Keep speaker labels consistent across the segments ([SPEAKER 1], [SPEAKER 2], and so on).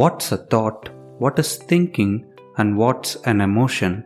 [SPEAKER 1] What's a thought, what is thinking, and what's an emotion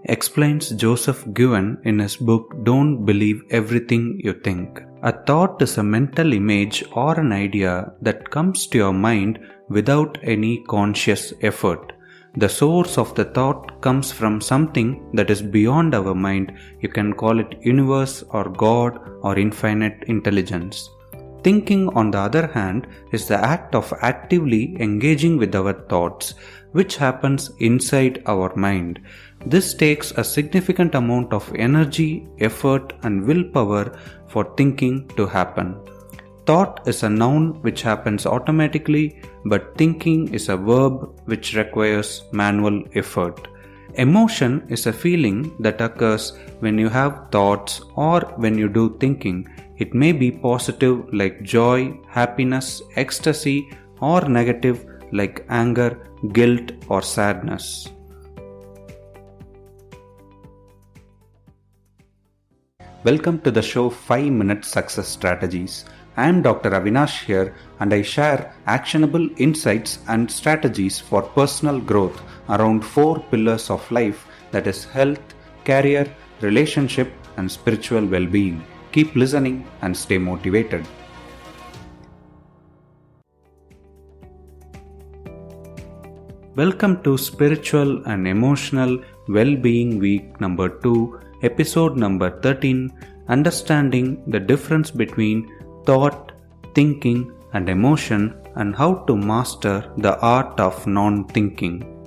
[SPEAKER 1] explains Joseph Nguyen in his book Don't Believe Everything You Think. A thought is a mental image or an idea that comes to your mind without any conscious effort. The source of the thought comes from something that is beyond our mind. You can call it universe or God or infinite intelligence. Thinking, on the other hand, is the act of actively engaging with our thoughts, which happens inside our mind. This takes a significant amount of energy, effort, and willpower for thinking to happen. Thought is a noun which happens automatically, but thinking is a verb which requires manual effort. Emotion is a feeling that occurs when you have thoughts or when you do thinking. It may be positive like joy, happiness, ecstasy, or negative like anger, guilt, or sadness. Welcome to the show 5-Minute Success Strategies. I am Dr. Avinash here, and I share actionable insights and strategies for personal growth around 4 pillars of life, that is health, career, relationship, and spiritual well-being. Keep listening and stay motivated. Welcome to Spiritual and Emotional Well-being Week number 2, episode number 13, Understanding the Difference Between Thought, Thinking, and Emotion, and How to Master the Art of Non-Thinking.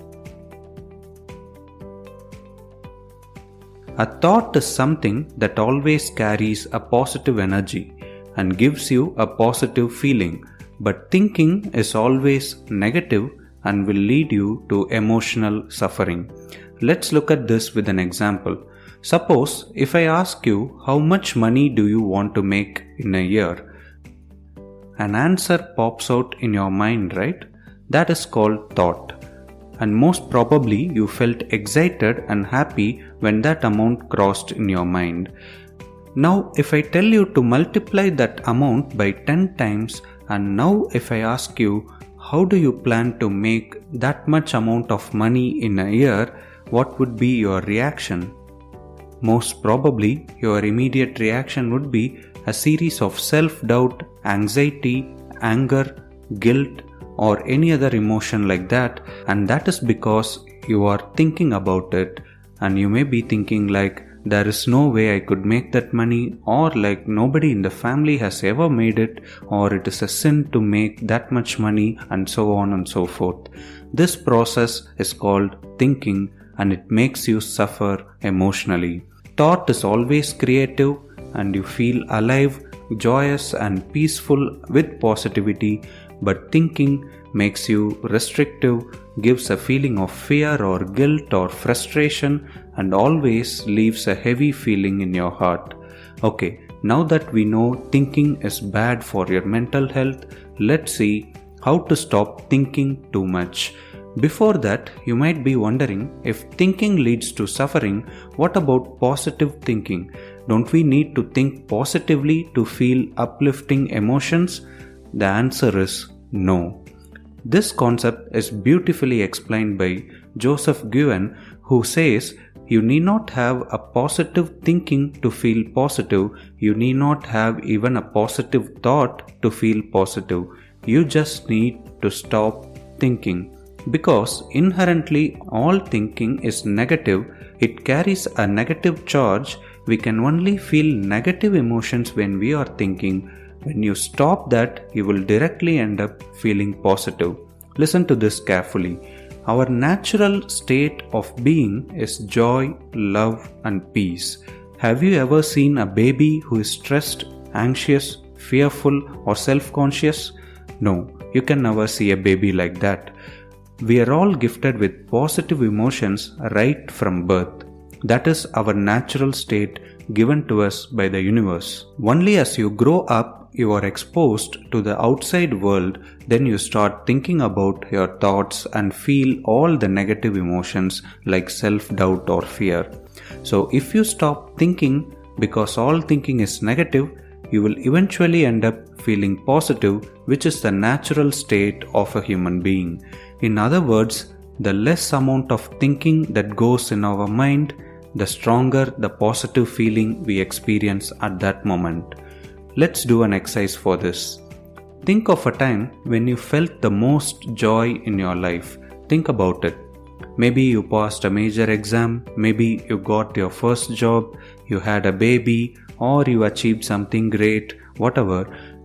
[SPEAKER 1] A thought is something that always carries a positive energy and gives you a positive feeling, but thinking is always negative and will lead you to emotional suffering. Let's look at this with an example. Suppose if I ask you how much money do you want to make in a year? An answer pops out in your mind, right? That is called thought. And most probably you felt excited and happy when that amount crossed in your mind. Now if I tell you to multiply that amount by 10 times, and now if I ask you how do you plan to make that much amount of money in a year, what would be your reaction? Most probably your immediate reaction would be a series of self-doubt, anxiety, anger, guilt, or any other emotion like that, and that is because you are thinking about it, and you may be thinking like there is no way I could make that money, or like nobody in the family has ever made it, or it is a sin to make that much money, and so on and so forth. This process is called thinking, and it makes you suffer emotionally. Thought is always creative, and you feel alive, joyous, and peaceful with positivity. But thinking makes you restrictive, gives a feeling of fear or guilt or frustration, and always leaves a heavy feeling in your heart. Okay, now that we know thinking is bad for your mental health, let's see how to stop thinking too much. Before that, you might be wondering, if thinking leads to suffering, what about positive thinking? Don't we need to think positively to feel uplifting emotions? The answer is no. This concept is beautifully explained by Joseph Nguyen, who says you need not have a positive thinking to feel positive. You need not have even a positive thought to feel positive. You just need to stop thinking. Because inherently all thinking is negative, it carries a negative charge. We can only feel negative emotions when we are thinking. When you stop that, you will directly end up feeling positive. Listen to this carefully. Our natural state of being is joy, love, and peace. Have you ever seen a baby who is stressed, anxious, fearful, or self-conscious? No, you can never see a baby like that. We are all gifted with positive emotions right from birth. That is our natural state given to us by the universe. Only as you grow up, you are exposed to the outside world, then you start thinking about your thoughts and feel all the negative emotions like self-doubt or fear. So if you stop thinking, because all thinking is negative, you will eventually end up feeling positive, which is the natural state of a human being. In other words, the less amount of thinking that goes in our mind, the stronger the positive feeling we experience at that moment. Let's do an exercise for this. Think of a time when you felt the most joy in your life. Think about it. Maybe you passed a major exam, maybe you got your first job, you had a baby, or you achieved something great, whatever.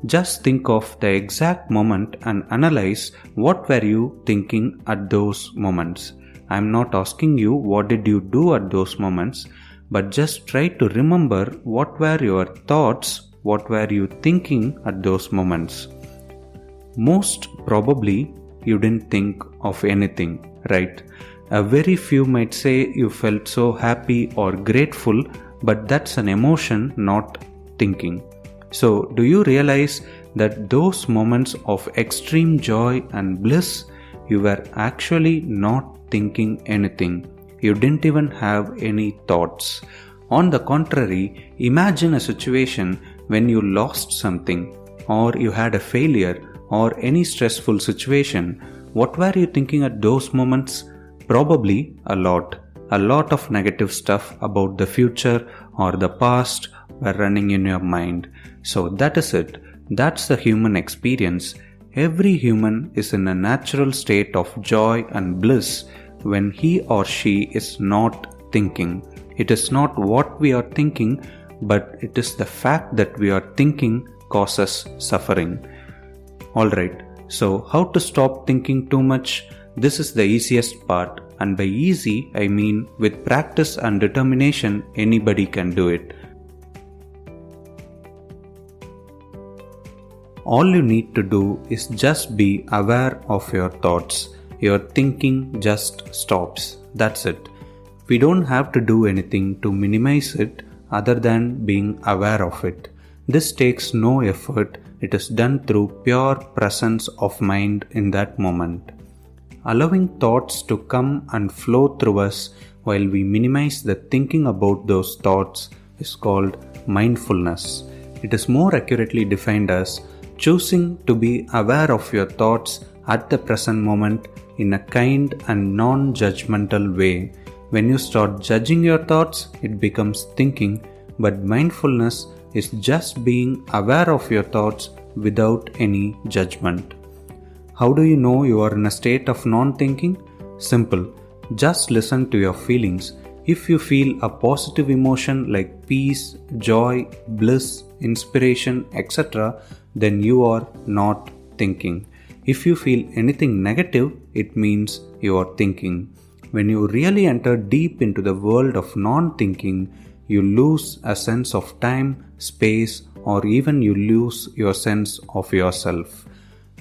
[SPEAKER 1] Just think of the exact moment and analyze what were you thinking at those moments. I am not asking you what did you do at those moments, but just try to remember what were your thoughts, what were you thinking at those moments. Most probably you didn't think of anything, right? A very few might say you felt so happy or grateful, but that's an emotion, not thinking. So, do you realize that those moments of extreme joy and bliss, you were actually not thinking anything? You didn't even have any thoughts. On the contrary, imagine a situation when you lost something, or you had a failure, or any stressful situation. What were you thinking at those moments? Probably a lot of negative stuff about the future or the past were running in your mind. So that is it. That's the human experience. Every human is in a natural state of joy and bliss when he or she is not thinking. It is not what we are thinking, but it is the fact that we are thinking causes suffering. Alright, so how to stop thinking too much? This is the easiest part, and by easy I mean with practice and determination anybody can do it. All you need to do is just be aware of your thoughts. Your thinking just stops. That's it. We don't have to do anything to minimize it other than being aware of it. This takes no effort. It is done through pure presence of mind in that moment. Allowing thoughts to come and flow through us while we minimize the thinking about those thoughts is called mindfulness. It is more accurately defined as choosing to be aware of your thoughts at the present moment in a kind and non-judgmental way. When you start judging your thoughts, it becomes thinking, but mindfulness is just being aware of your thoughts without any judgment. How do you know you are in a state of non-thinking? Simple. Just listen to your feelings. If you feel a positive emotion like peace, joy, bliss, inspiration, etc., then you are not thinking. If you feel anything negative, it means you are thinking. When you really enter deep into the world of non-thinking, you lose a sense of time, space, or even you lose your sense of yourself.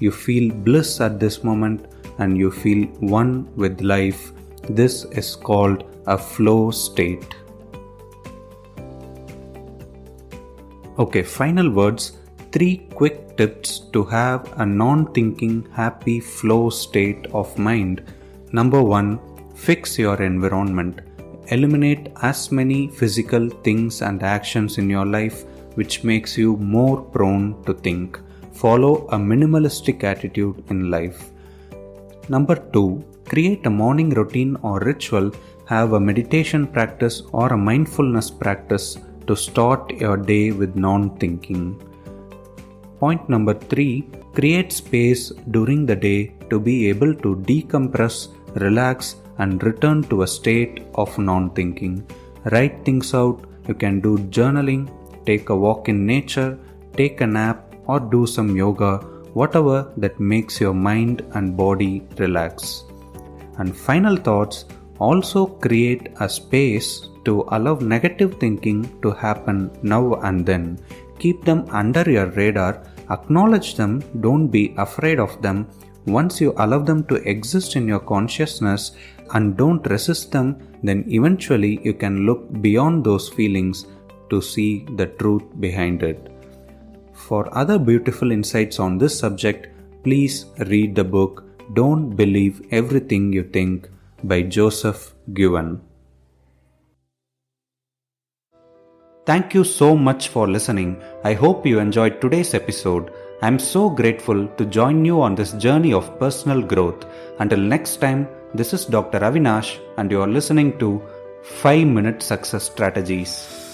[SPEAKER 1] You feel bliss at this moment and you feel one with life. This is called a flow state. Okay, final words. 3 quick tips to have a non-thinking, happy flow state of mind. Number 1, fix your environment. Eliminate as many physical things and actions in your life which makes you more prone to think. Follow a minimalistic attitude in life. Number 2, create a morning routine or ritual. Have a meditation practice or a mindfulness practice to start your day with non-thinking. Point number 3, create space during the day to be able to decompress, relax, and return to a state of non-thinking. Write things out. You can do journaling, take a walk in nature, take a nap, or do some yoga, whatever that makes your mind and body relax. And final thoughts, also create a space to allow negative thinking to happen now and then. Keep them under your radar, acknowledge them, don't be afraid of them. Once you allow them to exist in your consciousness and don't resist them, then eventually you can look beyond those feelings to see the truth behind it. For other beautiful insights on this subject, please read the book Don't Believe Everything You Think by Joseph Nguyen. Thank you so much for listening. I hope you enjoyed today's episode. I'm so grateful to join you on this journey of personal growth. Until next time, this is Dr. Avinash and you are listening to 5 Minute Success Strategies.